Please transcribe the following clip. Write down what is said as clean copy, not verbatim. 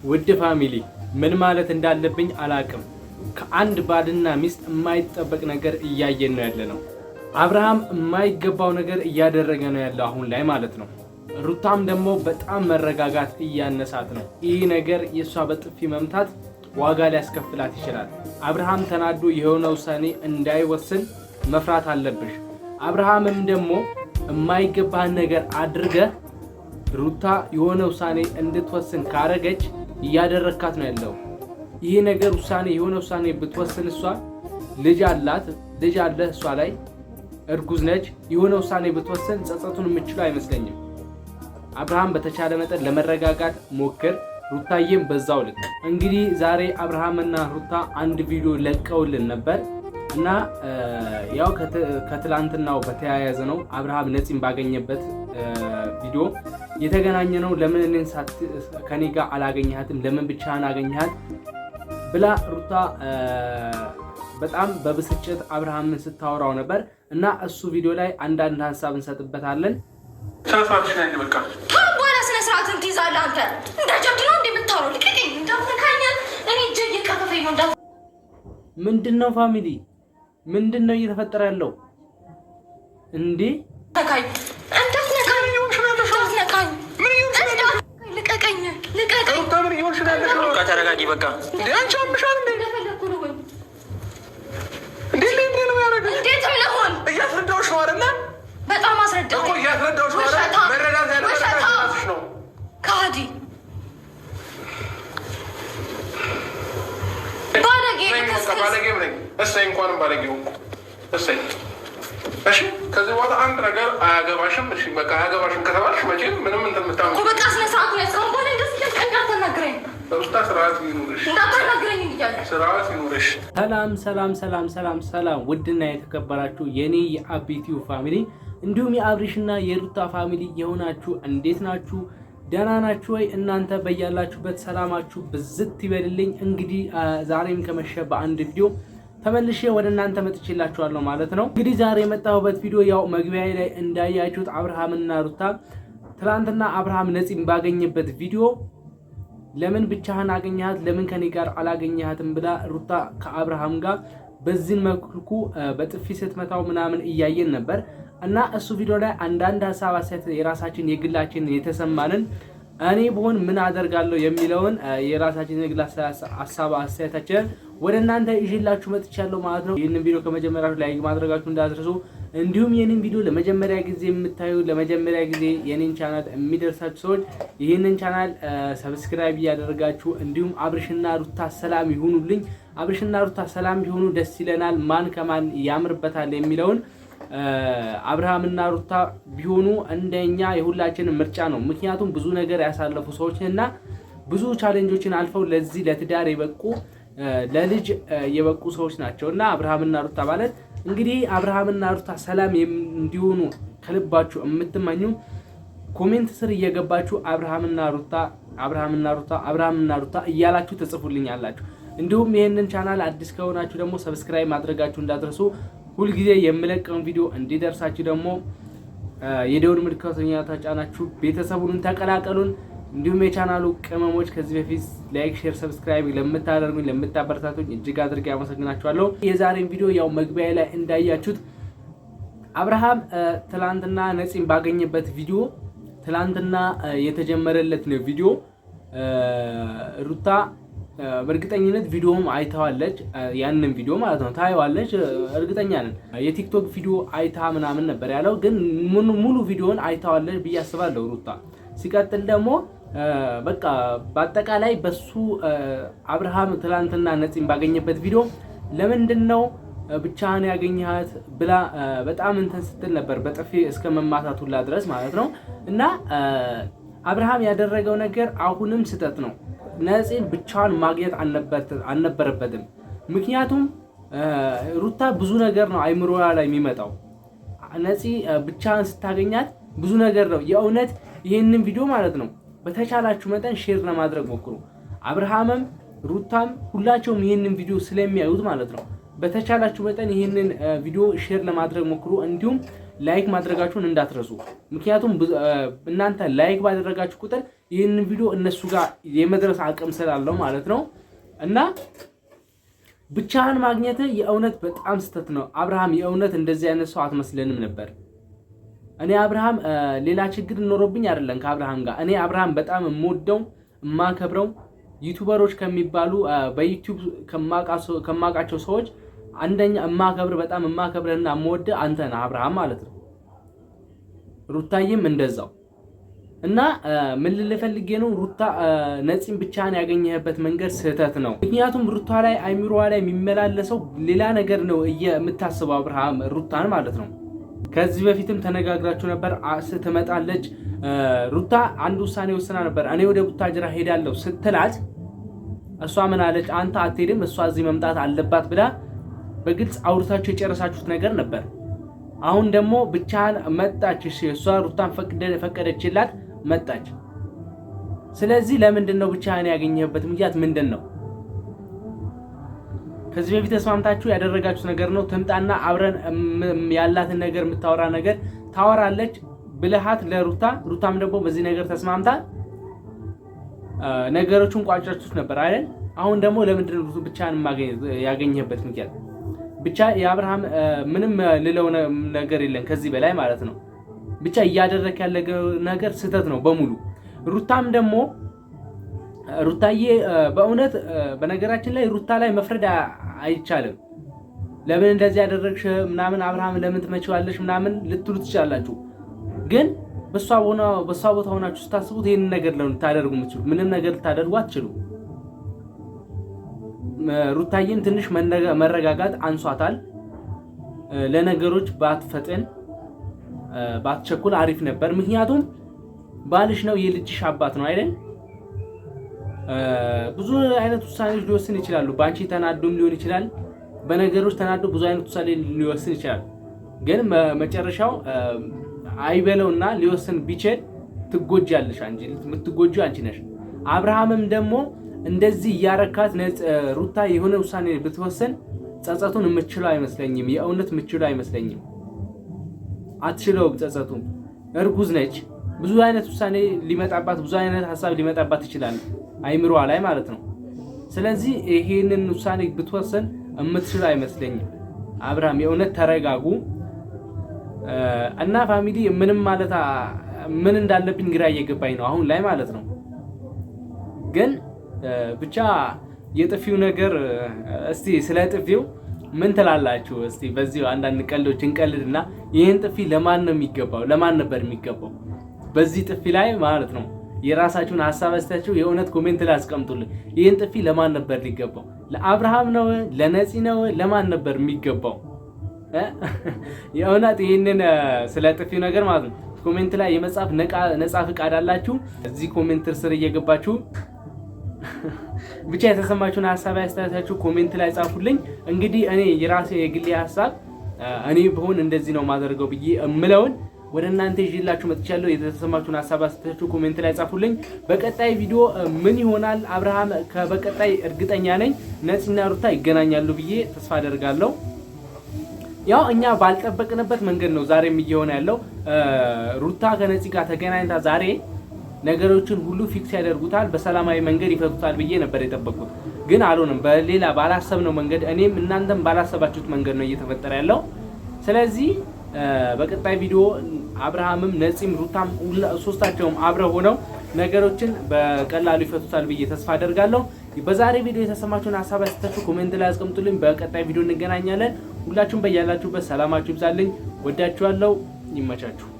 ውድ ፋሚሊ ምን ማለት እንዳለብኝ አላቅም። ከአንድ ባልና ሚስት የማይጠበቅ ነገር እያየን ነው ያለነው። አብርሃም የማይገባው ነገር እያደረገ ነው ያለው አሁን ላይ ማለት ነው። ሩታም ደግሞ በጣም መረጋጋት እያነሳት ነው። ይህ ነገር የሷ በጥፊ መምታት ዋጋ ሊያስከፍላት ይችላል። አብርሃም ተናዶ የሆነ ውሳኔ እንዳይወስን መፍራት አለብሽ። አብርሃምም ደግሞ የማይገባህን ነገር አድርገህ ሩታ የሆነ ውሳኔ እንድትወስን ካረገች እያደረካት ነው ያለው። ይሄ ነገር የሆነ ውሳኔ ብትወስን እሷ ልጅ አለ እሷ ላይ እርጉዝ ነች። የሆነ ውሳኔ ብትወስን ጸጸቱን የምችለው አይመስለኝም። አብርሃም በተቻለ መጠን ለመረጋጋት ሞክር፣ ሩታዬም በዛው ልክ። እንግዲህ ዛሬ አብርሃምና ሩታ አንድ ቪዲዮ ለቀውልን ነበር እና ያው ከትላንትናው በተያያዘ ነው። አብርሃም ነፂን ባገኘበት ቪዲዮ የተገናኘ ነው። ለምን እኔን ከኔ ጋር አላገኘሃትም? ለምን ብቻህን አገኘሃት? ብላ ሩታ በጣም በብስጭት አብርሃምን ስታወራው ነበር እና እሱ ቪዲዮ ላይ አንዳንድ ሀሳብ እንሰጥበታለን። ሰዓትሽ ላይ በቃ በኋላ ስነ ስርዓትን ትይዛለህ አንተ። እንዳጀብድ ነው እንደምታወራው። ልቀቀኝ፣ እንዳትነካኝ። እኔ እጄ እየቀፈፈኝ ነው። ምንድነው ፋሚሊ? ምንድነው እየተፈጠረ ያለው እንዴ? ተካይ እንዳትነካኝ፣ እንዳትነካኝ። ልቀቀኝ፣ ልቀቀኝ። በቃ ተረጋጊ። በቃ እንዴ አንቺ አምሻል እንዴ? እንደፈለኩ ነው ወይ እንዴ? ነው ያደረገው? እንዴት ምለሆን እያስረዳሁሽ ነው አይደለ? በጣም አስረዳሁ እኮ እያስረዳሁሽ ነው አይደለ? መረዳት ያለብሽ ነው። ካዲ ባለጌ ነኝ። እሰይ እንኳንም ባለጌው እሰይ። እሺ ከዚህ በኋላ አንድ ነገር አያገባሽም። እሺ በቃ አያገባሽም ከተባልሽ መቼም ምንም እንደምታምጪ እኮ በቃ ስነ ስርዓት ነው ያስቀምጥ። በኋላ እንደዚህ እንዳትናገረኝ፣ ስርዓት ይኑርሽ፣ እንዳትናገረኝ እያለሁ ስርዓት ይኑርሽ። ሰላም ውድና የተከበራችሁ የኔ የአቢቲዩ ፋሚሊ እንዲሁም የአብሪሽና የሩታ ፋሚሊ የሆናችሁ እንዴት ናችሁ? ደህና ናችሁ ወይ? እናንተ በያላችሁበት ሰላማችሁ ብዝት ይበልልኝ። እንግዲህ ዛሬም ከመሸ በአንድ ቪዲዮ ተመልሼ ወደ እናንተ መጥቼላችኋለሁ ማለት ነው። እንግዲህ ዛሬ የመጣሁበት ቪዲዮ ያው መግቢያ ላይ እንዳያችሁት አብርሃምና ሩታ ትላንትና አብርሃም ነፂን ባገኘበት ቪዲዮ ለምን ብቻህን አገኘሃት? ለምን ከኔ ጋር አላገኘሃትም? ብላ ሩታ ከአብርሃም ጋር በዚህን መልኩ በጥፊ ስትመታው ምናምን እያየን ነበር እና እሱ ቪዲዮ ላይ አንዳንድ ሀሳብ አስተያየት የራሳችን የግላችን የተሰማንን እኔ ብሆን ምን አደርጋለሁ የሚለውን የራሳችን የግል ሀሳብ አስተያየታችንን ወደ እናንተ ይዤላችሁ መጥቻለሁ ማለት ነው። ይህንን ቪዲዮ ከመጀመሪያው ላይክ ማድረጋችሁ እንዳትረሱ። እንዲሁም ይህንን ቪዲዮ ለመጀመሪያ ጊዜ የምታዩ ለመጀመሪያ ጊዜ የኔን ቻናል የሚደርሳችሁ ሰዎች ይህንን ቻናል ሰብስክራይብ እያደረጋችሁ እንዲሁም አብርሽና ሩታ ሰላም ይሁኑልኝ። አብርሽና ሩታ ሰላም ቢሆኑ ደስ ይለናል። ማን ከማን ያምርበታል የሚለውን አብርሃምና ሩታ ቢሆኑ እንደኛ የሁላችንም ምርጫ ነው። ምክንያቱም ብዙ ነገር ያሳለፉ ሰዎችና ብዙ ቻሌንጆችን አልፈው ለዚህ ለትዳር የበቁ ለልጅ የበቁ ሰዎች ናቸውና አብርሃምና ሩታ ማለት እንግዲህ አብርሃምና ሩታ ሰላም እንዲሆኑ ከልባችሁ የምትመኙ ኮሜንት ስር እየገባችሁ አብርሃምና ሩታ እያላችሁ ተጽፉልኛላችሁ። እንዲሁም ይሄንን ቻናል አዲስ ከሆናችሁ ደግሞ ሰብስክራይብ ማድረጋችሁ እንዳትረሱ። ሁልጊዜ የምለቀውን ቪዲዮ እንዲደርሳችሁ ደግሞ የደውል ምልክቱን ተጫናችሁ ቤተሰቡን ተቀላቀሉን። እንዲሁም የቻናሉ ቅመሞች ከዚህ በፊት ላይክ፣ ሼር፣ ሰብስክራይብ ለምታደርጉኝ ለምታበረታቱኝ እጅግ አድርጌ አመሰግናችኋለሁ። የዛሬን ቪዲዮ ያው መግቢያ ላይ እንዳያችሁት አብርሃም ትላንትና ነፂን ባገኘበት ቪዲዮ ትላንትና የተጀመረለት ነው ቪዲዮ ሩታ በእርግጠኝነት ቪዲዮም አይታዋለች። ያንን ቪዲዮ ማለት ነው ታይዋለች፣ እርግጠኛ ነን። የቲክቶክ ቪዲዮ አይታ ምናምን ነበር ያለው፣ ግን ሙሉ ቪዲዮን አይታዋለች ብዬ አስባለሁ ሩታ። ሲቀጥል ደግሞ በቃ በአጠቃላይ በሱ አብርሃም ትላንትና ነፂን ባገኘበት ቪዲዮ ለምንድነው ብቻህን ያገኘሃት ብላ በጣም እንትን ስትል ነበር፣ በጥፊ እስከ መማታቱላ ድረስ ማለት ነው። እና አብርሃም ያደረገው ነገር አሁንም ስህተት ነው። ነፂን ብቻዋን ማግኘት አልነበረበትም። ምክንያቱም ሩታ ብዙ ነገር ነው አይምሮዋ ላይ የሚመጣው። ነፂ ብቻዋን ስታገኛት ብዙ ነገር ነው። የእውነት ይህንን ቪዲዮ ማለት ነው በተቻላችሁ መጠን ሼር ለማድረግ ሞክሩ። አብርሃምም ሩታም ሁላቸውም ይህንን ቪዲዮ ስለሚያዩት ማለት ነው በተቻላችሁ መጠን ይህንን ቪዲዮ ሼር ለማድረግ ሞክሩ። እንዲሁም ላይክ ማድረጋችሁን እንዳትረሱ። ምክንያቱም እናንተ ላይክ ባደረጋችሁ ቁጥር ይህንን ቪዲዮ እነሱ ጋር የመድረስ አቅም ስላለው ማለት ነው። እና ብቻህን ማግኘት የእውነት በጣም ስተት ነው። አብርሃም የእውነት እንደዚህ አይነት ሰው አትመስለንም ነበር። እኔ አብርሃም ሌላ ችግር ኖሮብኝ አይደለም ከአብርሃም ጋር። እኔ አብርሃም በጣም የምወደው የማከብረው ዩቲዩበሮች ከሚባሉ በዩቲዩብ ከማውቃቸው ሰዎች አንደኛ በጣም የማከብረህና የምወደህ አንተ ነህ አብርሃም ማለት ነው። ሩታዬም እንደዛው እና ምን ልፈልጌ ነው ሩታ ነፂን ብቻህን ያገኘህበት መንገድ ስህተት ነው። ምክንያቱም ሩታ ላይ አይምሮዋ ላይ የሚመላለሰው ሌላ ነገር ነው የምታስበው አብርሃም ሩታን ማለት ነው። ከዚህ በፊትም ተነጋግራችሁ ነበር። ስትመጣለች ሩታ አንድ ውሳኔ ወስና ነበር። እኔ ወደ ቡታጅራ ሄዳለሁ ስትላት እሷ ምን አለች? አንተ አትሄድም እሷ እዚህ መምጣት አለባት ብላ በግልጽ አውርታችሁ የጨረሳችሁት ነገር ነበር። አሁን ደግሞ ብቻህን መጣች። እሷ ሩታን ፈቀደችላት መጣች። ስለዚህ ለምንድን ነው ብቻህን ያገኘህበት ምክንያት ምንድን ነው? ከዚህ በፊት ተስማምታችሁ ያደረጋችሁት ነገር ነው። ትምጣና አብረን ያላትን ነገር የምታወራ ነገር ታወራለች ብለሃት ለሩታ ሩታም ደግሞ በዚህ ነገር ተስማምታ ነገሮቹን ቋጫችሁት ነበር አይደል? አሁን ደግሞ ለምንድን ነው ብቻህን ያገኘህበት ምክንያት? ብቻ የአብርሃም ምንም ልለው ነገር የለም ከዚህ በላይ ማለት ነው። ብቻ እያደረክ ያለ ነገር ስህተት ነው በሙሉ። ሩታም ደግሞ ሩታዬ በእውነት በነገራችን ላይ ሩታ ላይ መፍረድ አይቻልም። ለምን እንደዚህ ያደረግሽ ምናምን አብርሃም ለምን ትመጪዋለሽ ምናምን ልትሉ ትችላላችሁ። ግን በሷ ቦታ ሆናችሁ ስታስቡት ይሄን ነገር ለምን ታደርጉ የምትችሉ? ምንም ነገር ልታደርጉ አትችሉ። ሩታዬም ትንሽ መረጋጋት አንሷታል። ለነገሮች ባትፈጥን ባትቸኩል አሪፍ ነበር። ምክንያቱም ባልሽ ነው፣ የልጅሽ አባት ነው አይደል? ብዙ አይነት ውሳኔዎች ሊወስን ይችላሉ። ባንቺ ተናዶም ሊሆን ይችላል። በነገሮች ተናዶ ብዙ አይነት ውሳኔ ሊወስን ይችላል። ግን መጨረሻው አይበለውና ሊወስን ቢችል ትጎጃለሽ። የምትጎጂው አንቺ ነሽ። አብርሃምም ደግሞ እንደዚህ እያረካት ሩታ የሆነ ውሳኔ ብትወስን ጸጸቱን የምትችለው አይመስለኝም። የእውነት የምትችለው አይመስለኝም። አትችለውም። ጸጸቱን እርጉዝ ነች። ብዙ አይነት ውሳኔ ሊመጣባት፣ ብዙ አይነት ሀሳብ ሊመጣባት ይችላል አይምሮዋ ላይ ማለት ነው። ስለዚህ ይሄንን ውሳኔ ብትወስን የምትችለው አይመስለኝም። አብርሃም የእውነት ተረጋጉ እና ፋሚሊ ምንም ማለት ምን እንዳለብኝ ግራ እየገባኝ ነው አሁን ላይ ማለት ነው። ግን ብቻ የጥፊው ነገር እስቲ ስለ ጥፊው ምን ትላላችሁ? እስቲ በዚህ አንዳንድ ቀልዶች እንቀልድና ይሄን ጥፊ ለማን ነው የሚገባው? ለማን ነበር የሚገባው? በዚህ ጥፊ ላይ ማለት ነው የራሳችሁን ሐሳብ አስተያየታችሁ የእውነት ኮሜንት ላይ አስቀምጡልኝ። ይሄን ጥፊ ለማን ነበር ሊገባው? ለአብርሃም ነው? ለነፂ ነው? ለማን ነበር የሚገባው? የእውነት ይሄንን ስለ ጥፊው ነገር ማለት ነው ኮሜንት ላይ የመጻፍ ነጻ ፍቃድ አላችሁ። እዚህ ኮሜንት ስር እየገባችሁ ብቻ የተሰማችሁን ሐሳብ አስተያየታችሁ ኮሜንት ላይ ጻፉልኝ። እንግዲህ እኔ የራሴ የግሌ ሐሳብ እኔ በሆን እንደዚህ ነው ማደርገው ብዬ እምለውን ወደ እናንተ ይዤላችሁ መጥቻለሁ። የተሰማችሁን ሐሳብ አስተያየታችሁ ኮሜንት ላይ ጻፉልኝ። በቀጣይ ቪዲዮ ምን ይሆናል አብርሃም በቀጣይ እርግጠኛ ነኝ ነፂና ሩታ ይገናኛሉ ብዬ ተስፋ አደርጋለሁ። ያው እኛ ባልጠበቅንበት መንገድ ነው ዛሬም እየሆነ ያለው። ሩታ ከነፂ ጋር ተገናኝታ ዛሬ ነገሮችን ሁሉ ፊክስ ያደርጉታል፣ በሰላማዊ መንገድ ይፈቱታል ብዬ ነበር የጠበቅኩት። ግን አልሆነም። በሌላ ባላሰብነው መንገድ እኔም እናንተም ባላሰባችሁት መንገድ ነው እየተፈጠረ ያለው። ስለዚህ በቀጣይ ቪዲዮ አብርሃምም ነፂም ሩታም ሶስታቸውም አብረው ሆነው ነገሮችን በቀላሉ ይፈቱታል ብዬ ተስፋ አደርጋለሁ። በዛሬ ቪዲዮ የተሰማችሁን ሐሳብ አስተያየታችሁ ኮሜንት ላይ አስቀምጡልኝ። በቀጣይ ቪዲዮ እንገናኛለን። ሁላችሁም በያላችሁበት ሰላማችሁ ይብዛልኝ። ወዳችኋለሁ። ይመቻችሁ።